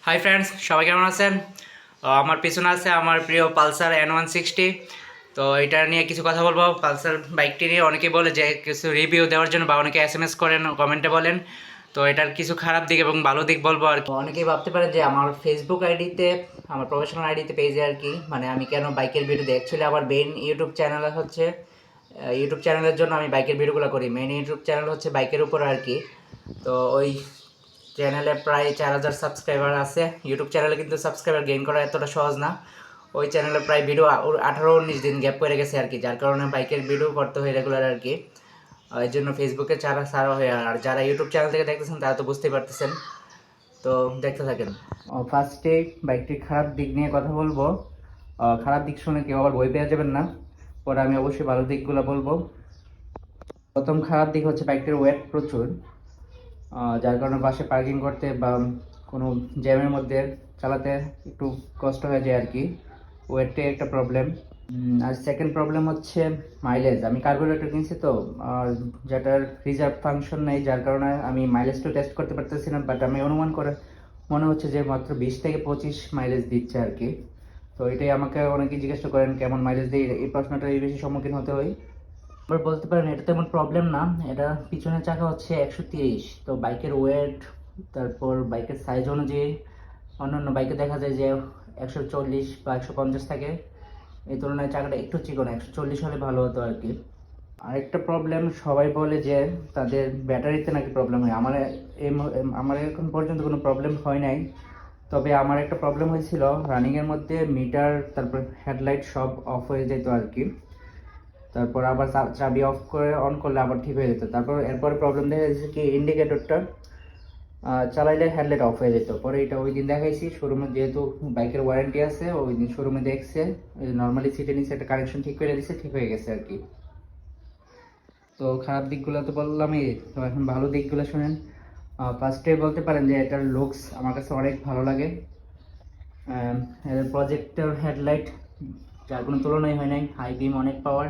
Hi friends, সবাই কেমন আছেন? আমার পিছনে আছে আমার প্রিয় পালসার N160। তো এটা নিয়ে কিছু কথা বলবো। পালসার বাইকটি নিয়ে অনেকেই বলে যে কিছু রিভিউ দেওয়ার জন্য, বা অনেকে SMS করেন, কমেন্টে বলেন। তো এটার কিছু খারাপ দিক এবং ভালো দিক বলবো। আর অনেকেই ভাবতে পারে যে আমার ফেসবুক আইডিতে, আমার প্রফেশনাল আইডিতে পেজে আর কি, মানে আমি কেন বাইকের ভিডিও দিই। অ্যাকচুয়ালি আমার মেইন ইউটিউব চ্যানেল হচ্ছে, ইউটিউব চ্যানেলের জন্য আমি বাইকের ভিডিওগুলো করি। মেইন ইউটিউব চ্যানেল হচ্ছে বাইকের উপর আর কি। তো ওই চ্যানেলে প্রায় 4000 সাবস্ক্রাইবার আছে। ইউটিউব চ্যানেলে কিন্তু সাবস্ক্রাইবার গেইন করা এতটা সহজ না। ওই চ্যানেলে প্রায় ভিডিও 18-19 দিন গ্যাপ করে গেছে আর কি, যার কারণে বাইকের ভিডিও করতে হয় রেগুলার আর কি। এই জন্য ফেসবুকে ছাড়া হয়। আর যারা ইউটিউব চ্যানেল থেকে দেখতেছেন তারা তো বুঝতেই পারতেছেন। তো দেখতে থাকেন। ফার্স্টে বাইকটির খারাপ দিক নিয়ে কথা বলবো। খারাপ দিক শুনে কেউ আবার বই পেয়ে যাবেন না। পরে আমি অবশ্যই ভালো দিকগুলো বলবো। প্রথম খারাপ দিক হচ্ছে বাইকটির ওয়েট প্রচুর, যার কারণে বাসে পার্কিং করতে বা কোনো জ্যামের মধ্যে চালাতে একটু কষ্ট হয়ে যায় আর কি। ওয়েটটাই একটা প্রবলেম। আর সেকেন্ড প্রবলেম হচ্ছে মাইলেজ। আমি কার্বোরেটর কিনছি তো, আর যেটার রিজার্ভ ফাংশন নেই, যার কারণে আমি মাইলেজটা টেস্ট করতে পারতেছি না। বাট আমি অনুমান করে মনে হচ্ছে যে মাত্র 20 থেকে 25 মাইলেজ দিচ্ছে আর কি। তো এটাই আমাকে অনেকেই জিজ্ঞাসা করেন কেমন মাইলেজ দিই, এই প্রশ্নটাই বেশি সম্মুখীন হতে হয়। আবার বলতে পারেন এটা তেমন প্রবলেম না। এটা পিছনের চাকা হচ্ছে 130। তো বাইকের ওয়েট, তারপর বাইকের সাইজ অনুযায়ী অন্যান্য বাইকে দেখা যায় যে 140 বা 150 থাকে। এই তুলনায় চাকাটা একটু চিকন, 140 হলে ভালো হতো আর কি। আরেকটা প্রবলেম, সবাই বলে যে তাদের ব্যাটারিতে নাকি প্রবলেম হয়। আমার এখন পর্যন্ত কোনো প্রবলেম হয় নাই। তবে আমার একটা প্রবলেম হয়েছিল, রানিংয়ের মধ্যে মিটার, তারপর হেডলাইট সব অফ হয়ে যেত আর কি। তারপর আবার চাবি অফ করে অন করলে আবার ঠিক হয়ে যেত। তারপর এরপরে প্রবলেম দেখা যাচ্ছে কি, ইন্ডিকেটরটা চালাইলে হেডলাইট অফ হয়ে যেত। পরে এটা ওই দিন দেখাইছি শোরুমে, যেহেতু বাইকের ওয়ারেন্টি আছে, ওই দিন শোরুমে দেখছে, নর্মালি সিটে নিচে একটা কানেকশন ঠিক করে দিচ্ছে, ঠিক হয়ে গেছে আর কি। তো খারাপ দিকগুলো তো বললামই, তো এখন ভালো দিকগুলো শুনেন। ফার্স্টে বলতে পারেন যে এটার লুকস আমার কাছে অনেক ভালো লাগে। এর প্রজেক্টর হেডলাইট, যার কোনো তুলনাই হয় নাই, হাই বিম, অনেক পাওয়ার।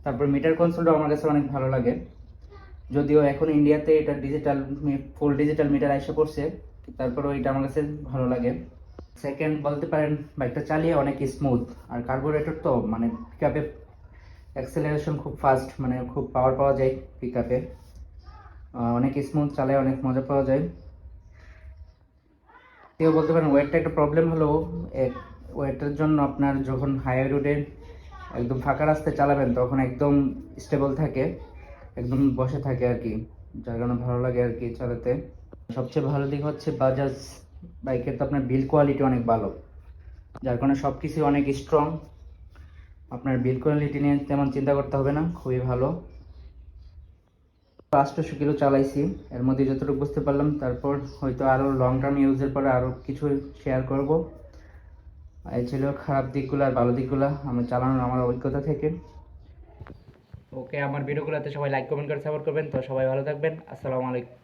তারপর মিটার কনসোলটাও আমার কাছে অনেক ভালো লাগে। যদিও এখন ইন্ডিয়াতে এটা ডিজিটাল, ফুল ডিজিটাল মিটার এসে পড়ছে, তারপরেও এটা আমার কাছে ভালো লাগে। সেকেন্ড বলতে পারেন বাইকটা চালিয়ে অনেক স্মুথ। আর কার্বোরেটর তো মানে পিকআপে অ্যাক্সেলারেশন খুব ফাস্ট, মানে খুব পাওয়ার পাওয়া যায় পিকআপে। অনেক স্মুথ চালায়, অনেক মজা পাওয়া যায়। কেউ বলতে পারেন ওয়েটটা একটা প্রবলেম হলো, ওয়েটের জন্য আপনার যখন হাইওয়ে রোডে একদম ফাঁকা রাস্তায় চালাবেন তখন একদম স্টেবল থাকে, একদম বসে থাকে আর কি, যার কারণে ভালো লাগে আর কি চালাতে। সবচেয়ে ভালো দিক হচ্ছে বাজাজ বাইকের তো আপনার বিল কোয়ালিটি অনেক ভালো, যার কারণে সব কিছু অনেক স্ট্রং। আপনার বিল কোয়ালিটি নিয়ে তেমন চিন্তা করতে হবে না, খুবই ভালো। 800 কিলো চালাইছি, এর মধ্যে যতটুকু বুঝতে পারলাম। তারপর হয়তো আরও লং টার্ম ইউজের পরে আরও কিছু শেয়ার করব। এই ছিল খারাপ দিকগুলো আর ভালো দিকগুলো আমি চালানোর আমার অভিজ্ঞতা থেকে। ওকে, আমার ভিডিওগুলোতে সবাই লাইক কমেন্ট করে সাপোর্ট করবেন। তো সবাই ভালো থাকবেন। আসসালামু আলাইকুম।